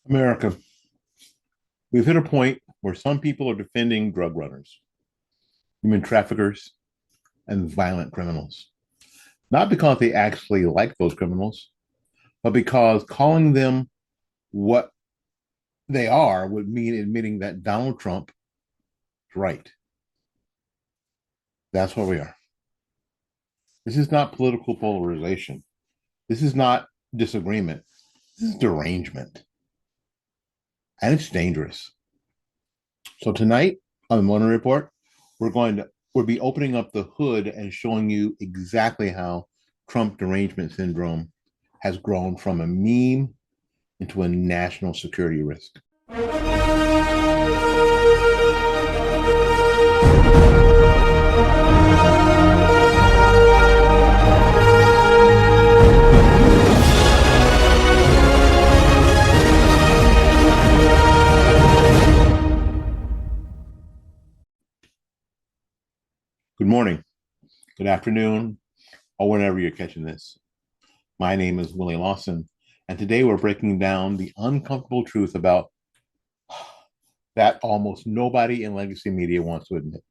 America, we've hit a point where some people are defending drug runners, human traffickers, and violent criminals. Not because they actually like those criminals, but because calling them what they are would mean admitting that Donald Trump is right. That's where we are. This is not political polarization. This is not disagreement. This is derangement. And it's dangerous. So tonight on the Morning Report, we'll be opening up the hood and showing you exactly how Trump Derangement Syndrome has grown from a meme into a national security risk. Good morning, good afternoon, or whenever you're catching this. My name is Willie Lawson, and today we're breaking down the uncomfortable truth about that almost nobody in legacy media wants to admit.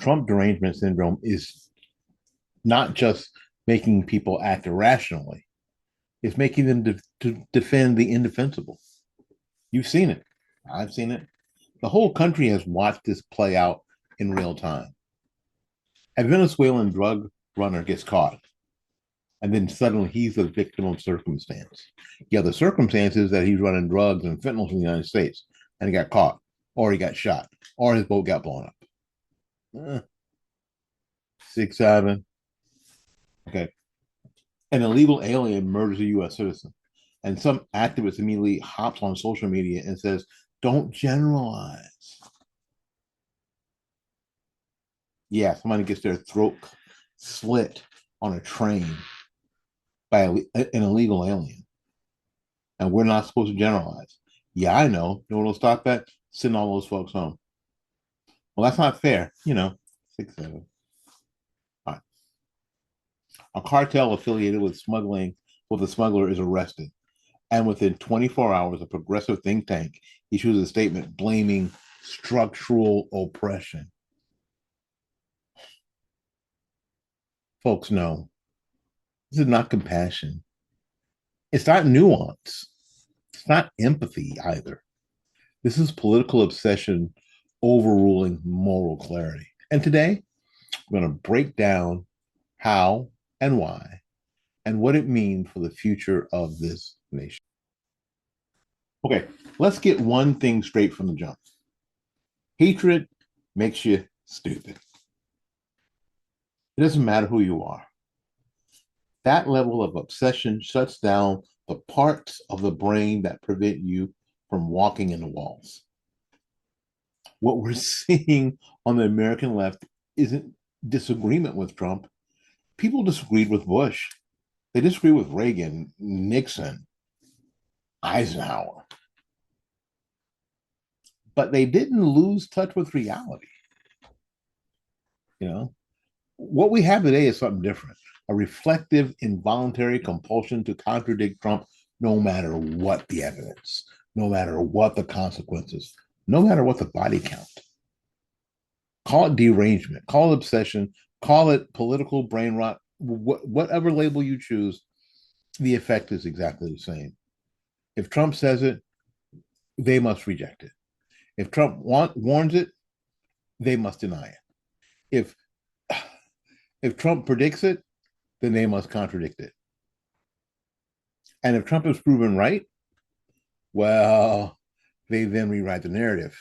Trump Derangement Syndrome is not just making people act irrationally, it's making them to defend the indefensible. You've seen it. I've seen it. The whole country has watched this play out in real time. A Venezuelan drug runner gets caught, and then suddenly he's a victim of circumstance. Yeah, the circumstance is that he's running drugs and fentanyl in the United States, and he got caught, or he got shot, or his boat got blown up. 6, 7. Okay. An illegal alien murders a U.S. citizen, and some activist immediately hops on social media and says, "Don't generalize." Yeah, somebody gets their throat slit on a train by an illegal alien, and we're not supposed to generalize. Yeah, I know. You know what'll stop that? Send all those folks home. Well, that's not fair. 6, 7. All right. A cartel affiliated with a smuggler is arrested, and within 24 hours, a progressive think tank issues a statement blaming structural oppression. Folks, no, this is not compassion. It's not nuance. It's not empathy either. This is political obsession overruling moral clarity. And today, we're going to break down how and why and what it means for the future of this nation. Okay, let's get one thing straight from the jump. Hatred makes you stupid. It doesn't matter who you are. That level of obsession shuts down the parts of the brain that prevent you from walking into walls. What we're seeing on the American left isn't disagreement with Trump. People disagreed with Bush. They disagree with Reagan, Nixon, Eisenhower. But they didn't lose touch with reality. What we have today is something different. A reflective, involuntary compulsion to contradict Trump no matter what the evidence, no matter what the consequences, no matter what the body count. Call it derangement, call it obsession, call it political brain rot, whatever label you choose, the effect is exactly the same. If Trump says it, they must reject it. If Trump warns it, they must deny it. If Trump predicts it, then they must contradict it. And if Trump is proven right, well, they then rewrite the narrative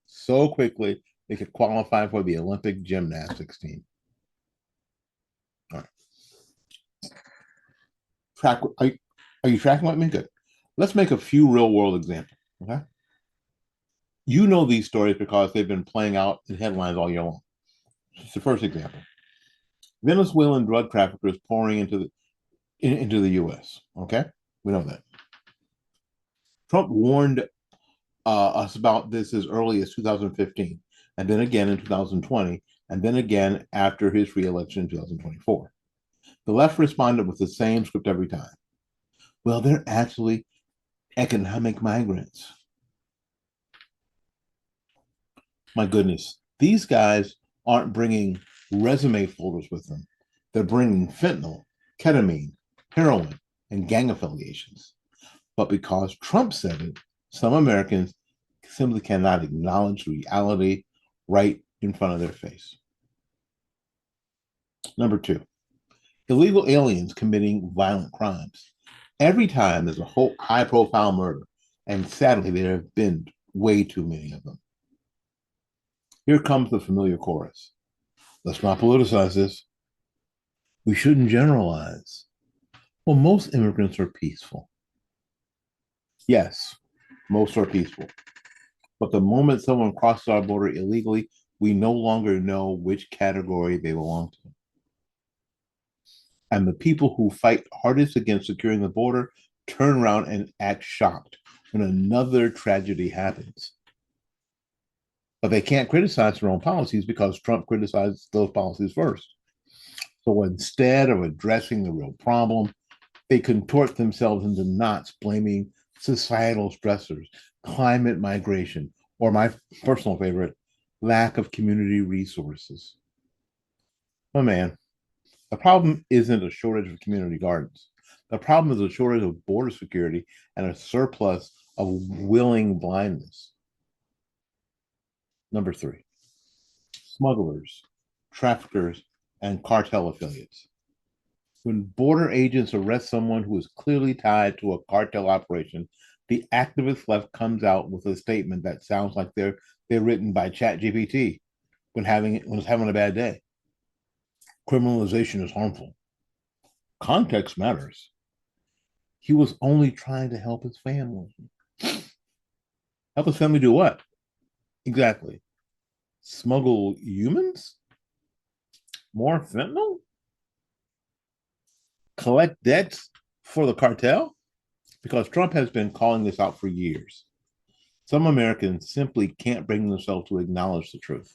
so quickly they could qualify for the Olympic gymnastics team. All right. Are you tracking with me? Good. Let's make a few real world examples. Okay. You know these stories because they've been playing out in headlines all year long. It's the first example. Venezuelan drug traffickers pouring into the U.S. Okay, we know that. Trump warned us about this as early as 2015, and then again in 2020, and then again after his reelection in 2024. The left responded with the same script every time. Well, they're actually economic migrants. My goodness, these guys aren't bringing resume folders with them. They're bringing fentanyl, ketamine, heroin, and gang affiliations. But because Trump said it, some Americans simply cannot acknowledge reality right in front of their face. Number two, illegal aliens committing violent crimes. Every time there's a whole high profile murder, and sadly, there have been way too many of them. Here comes the familiar chorus. Let's not politicize this. We shouldn't generalize. Well, most immigrants are peaceful. Yes, most are peaceful. But the moment someone crosses our border illegally, we no longer know which category they belong to. And the people who fight hardest against securing the border turn around and act shocked when another tragedy happens. But they can't criticize their own policies because Trump criticized those policies first. So instead of addressing the real problem, they contort themselves into knots blaming societal stressors, climate migration, or my personal favorite, lack of community resources. Oh man, the problem isn't a shortage of community gardens. The problem is a shortage of border security and a surplus of willing blindness. Number three, smugglers, traffickers, and cartel affiliates. When border agents arrest someone who is clearly tied to a cartel operation, the activist left comes out with a statement that sounds like they're written by ChatGPT when it's having a bad day. Criminalization is harmful. Context matters. He was only trying to help his family. Help his family do what? Exactly. Smuggle humans? More fentanyl? Collect debts for the cartel? Because Trump has been calling this out for years. Some Americans simply can't bring themselves to acknowledge the truth.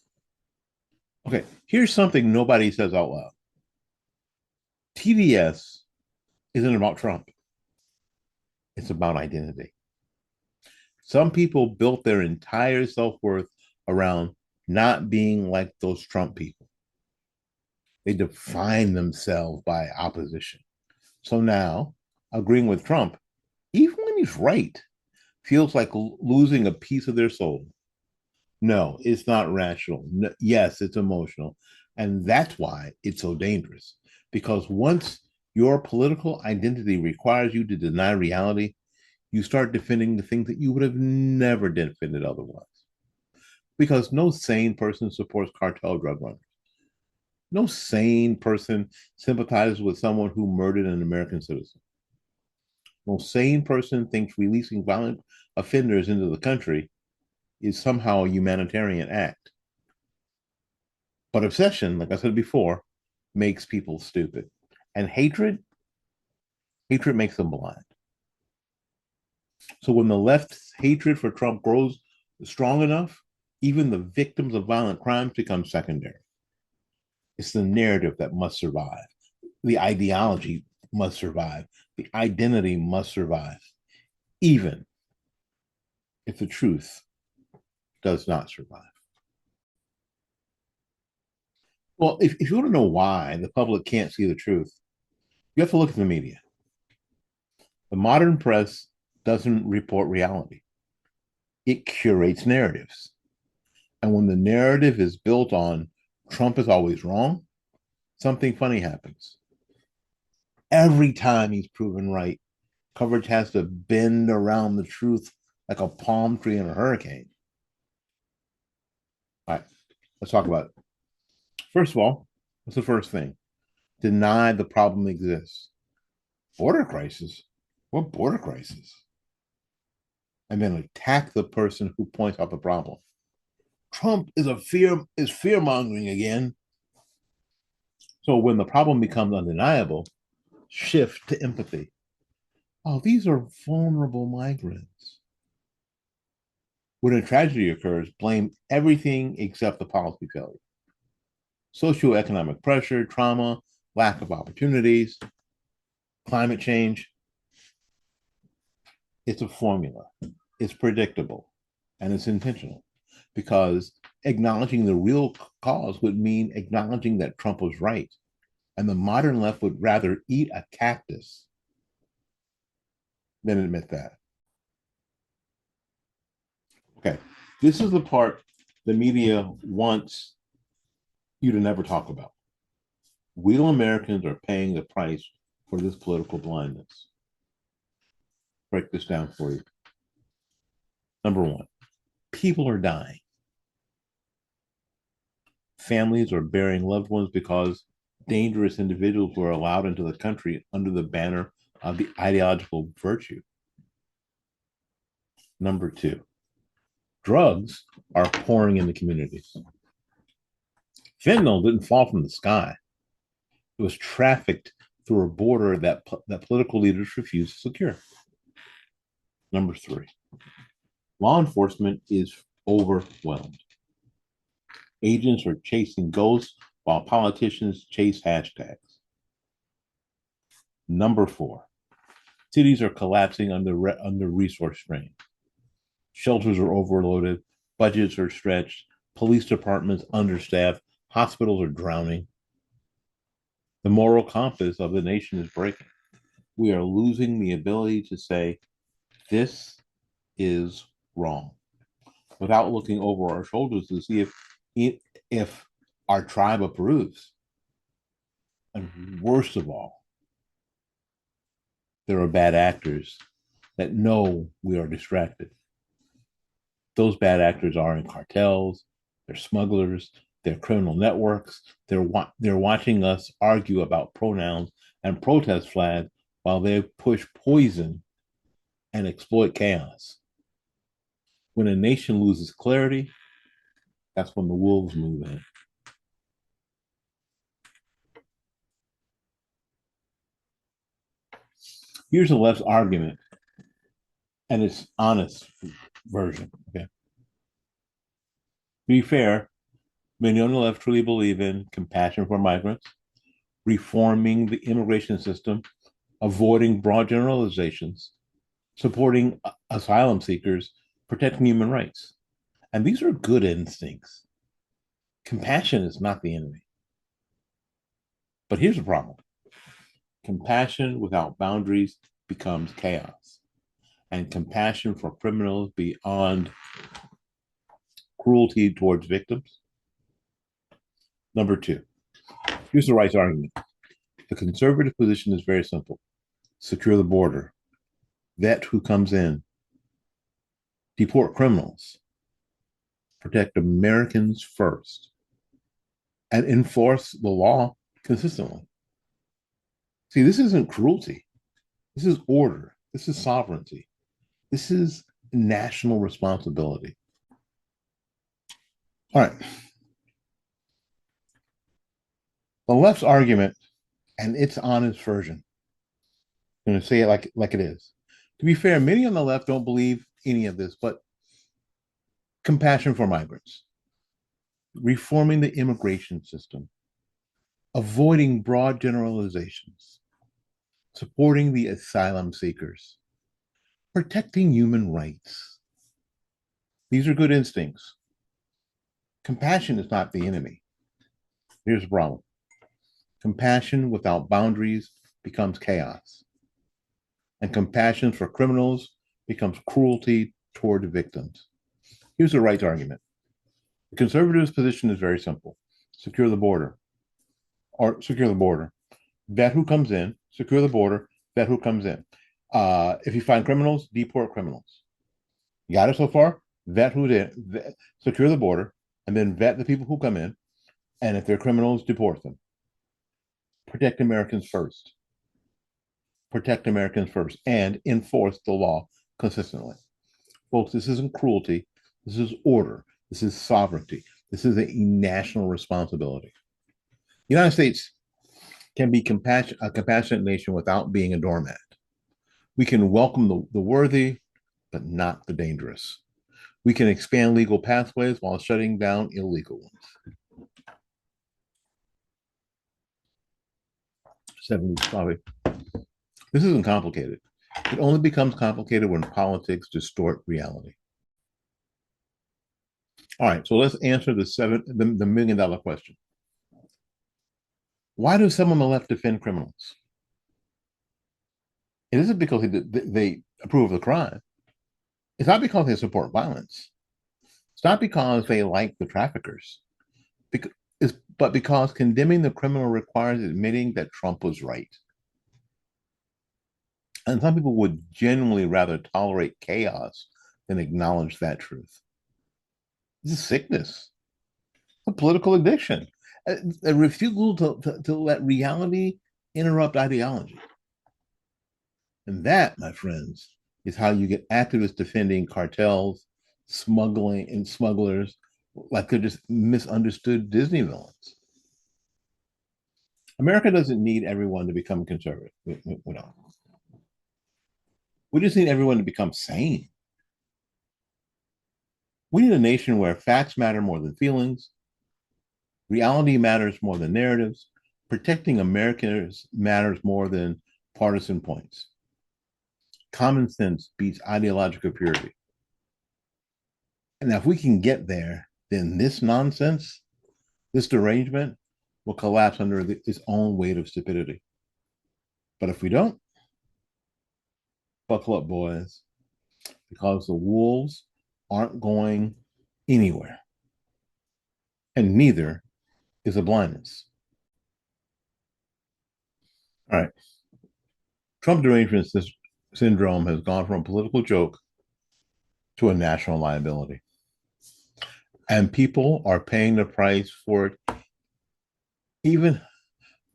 Okay, here's something nobody says out loud. TDS isn't about Trump. It's about identity. Some people built their entire self-worth around not being like those Trump people. They define themselves by opposition. So now, agreeing with Trump, even when he's right, feels like losing a piece of their soul. No, it's not rational. No, yes, it's emotional. And that's why it's so dangerous. Because once your political identity requires you to deny reality, you start defending the things that you would have never defended otherwise. Because no sane person supports cartel drug runners. No sane person sympathizes with someone who murdered an American citizen. No sane person thinks releasing violent offenders into the country is somehow a humanitarian act. But obsession, like I said before, makes people stupid. And hatred makes them blind. So when the left's hatred for Trump grows strong enough, even the victims of violent crimes become secondary. It's the narrative that must survive. The ideology must survive. The identity must survive, even if the truth does not survive. Well, if you want to know why the public can't see the truth, you have to look at the media. The modern press doesn't report reality, it curates narratives. And when the narrative is built on Trump is always wrong, something funny happens. Every time he's proven right, coverage has to bend around the truth like a palm tree in a hurricane. All right, let's talk about it. First of all, what's the first thing? Deny the problem exists. Border crisis? What border crisis? And then attack the person who points out the problem. Trump is fear mongering again. So when the problem becomes undeniable, shift to empathy. Oh, these are vulnerable migrants. When a tragedy occurs, blame everything except the policy failure. Socioeconomic pressure, trauma, lack of opportunities, climate change. It's a formula. It's predictable, and it's intentional, because acknowledging the real cause would mean acknowledging that Trump was right, and the modern left would rather eat a cactus than admit that. Okay, this is the part the media wants you to never talk about. Real Americans are paying the price for this political blindness. Break this down for you. Number one, people are dying. Families are burying loved ones because dangerous individuals were allowed into the country under the banner of the ideological virtue. Number two, drugs are pouring into communities. Fentanyl didn't fall from the sky. It was trafficked through a border that political leaders refused to secure. Number three, law enforcement is overwhelmed. Agents are chasing ghosts while politicians chase hashtags. Number four, cities are collapsing under resource strain. Shelters are overloaded, budgets are stretched, police departments understaffed, hospitals are drowning. The moral compass of the nation is breaking. We are losing the ability to say, this is wrong, without looking over our shoulders to see if our tribe approves. And worst of all, there are bad actors that know we are distracted. Those bad actors are in cartels, they're smugglers, they're criminal networks. They're watching us argue about pronouns and protest flags while they push poison and exploit chaos. When a nation loses clarity, that's when the wolves move in. Here's the left's argument, and its honest version. Okay. To be fair, many on the left truly believe in compassion for migrants, reforming the immigration system, avoiding broad generalizations, supporting asylum seekers, protecting human rights. And these are good instincts. Compassion is not the enemy. But here's the problem: compassion without boundaries becomes chaos, and compassion for criminals beyond cruelty towards victims. Number two, here's the right's argument. The conservative position is very simple: secure the border, vet who comes in, deport criminals, protect Americans first, and enforce the law consistently. See, this isn't cruelty. This is order. This is sovereignty. This is national responsibility. All right. The left's argument and its honest version, I'm going to say it like it is. To be fair, many on the left don't believe any of this, but compassion for migrants, reforming the immigration system, avoiding broad generalizations, supporting the asylum seekers, protecting human rights. These are good instincts. Compassion is not the enemy. Here's the problem: compassion without boundaries becomes chaos, and compassion for criminals becomes cruelty toward victims. Here's the right's argument. The conservatives' position is very simple: secure the border, or secure the border, vet who comes in, secure the border, vet who comes in. If you find criminals, deport criminals. You got it so far? Vet who's in, secure the border, and then vet the people who come in. And if they're criminals, deport them. Protect Americans first. Protect Americans first, and enforce the law consistently. Folks, this isn't cruelty. This is order. This is sovereignty. This is a national responsibility. The United States can be a compassionate nation without being a doormat. We can welcome the worthy, but not the dangerous. We can expand legal pathways while shutting down illegal ones. 70s, probably. This isn't complicated. It only becomes complicated when politics distort reality. All right, so let's answer the $1 million question. Why do some on the left defend criminals? It isn't because they approve of the crime. It's not because they support violence. It's not because they like the traffickers. Because, but because condemning the criminal requires admitting that Trump was right. And some people would genuinely rather tolerate chaos than acknowledge that truth. It's a sickness, a political addiction, a refusal to let reality interrupt ideology. And that, my friends, is how you get activists defending cartels, smuggling, and smugglers like they're just misunderstood Disney villains. America doesn't need everyone to become conservative. We don't. We just need everyone to become sane. We need a nation where facts matter more than feelings, reality matters more than narratives, protecting Americans matters more than partisan points. Common sense beats ideological purity. And if we can get there, then this nonsense, this derangement, will collapse under its own weight of stupidity. But if we don't, buckle up, boys, because the wolves aren't going anywhere. And neither is a blindness. All right. Trump Derangement Syndrome has gone from a political joke to a national liability. And people are paying the price for it. Even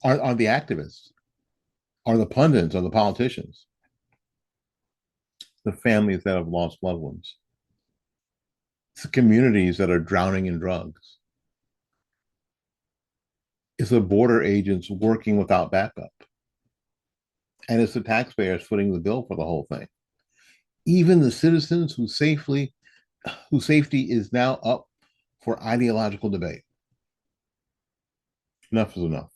are the activists, are the pundits, are the politicians, the families that have lost loved ones, it's the communities that are drowning in drugs, it's the border agents working without backup, and it's the taxpayers footing the bill for the whole thing. Even the citizens whose safety is now up for ideological debate. Enough is enough.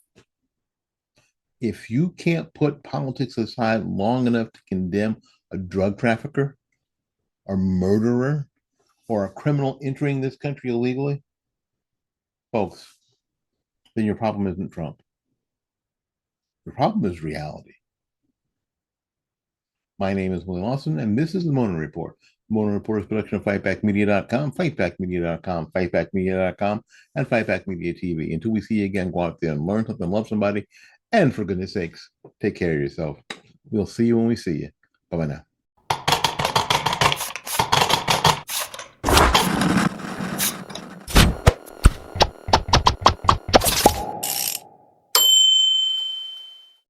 If you can't put politics aside long enough to condemn a drug trafficker, a murderer, or a criminal entering this country illegally, folks, then your problem isn't Trump. The problem is reality. My name is Willie Lawson, and this is the Mona Report. Mona Report is a production of fightbackmedia.com, fightbackmedia.com, fightbackmedia.com, and Fightback Media TV. Until we see you again, go out there and learn something, love somebody, and for goodness sakes, take care of yourself. We'll see you when we see you. Bye-bye now.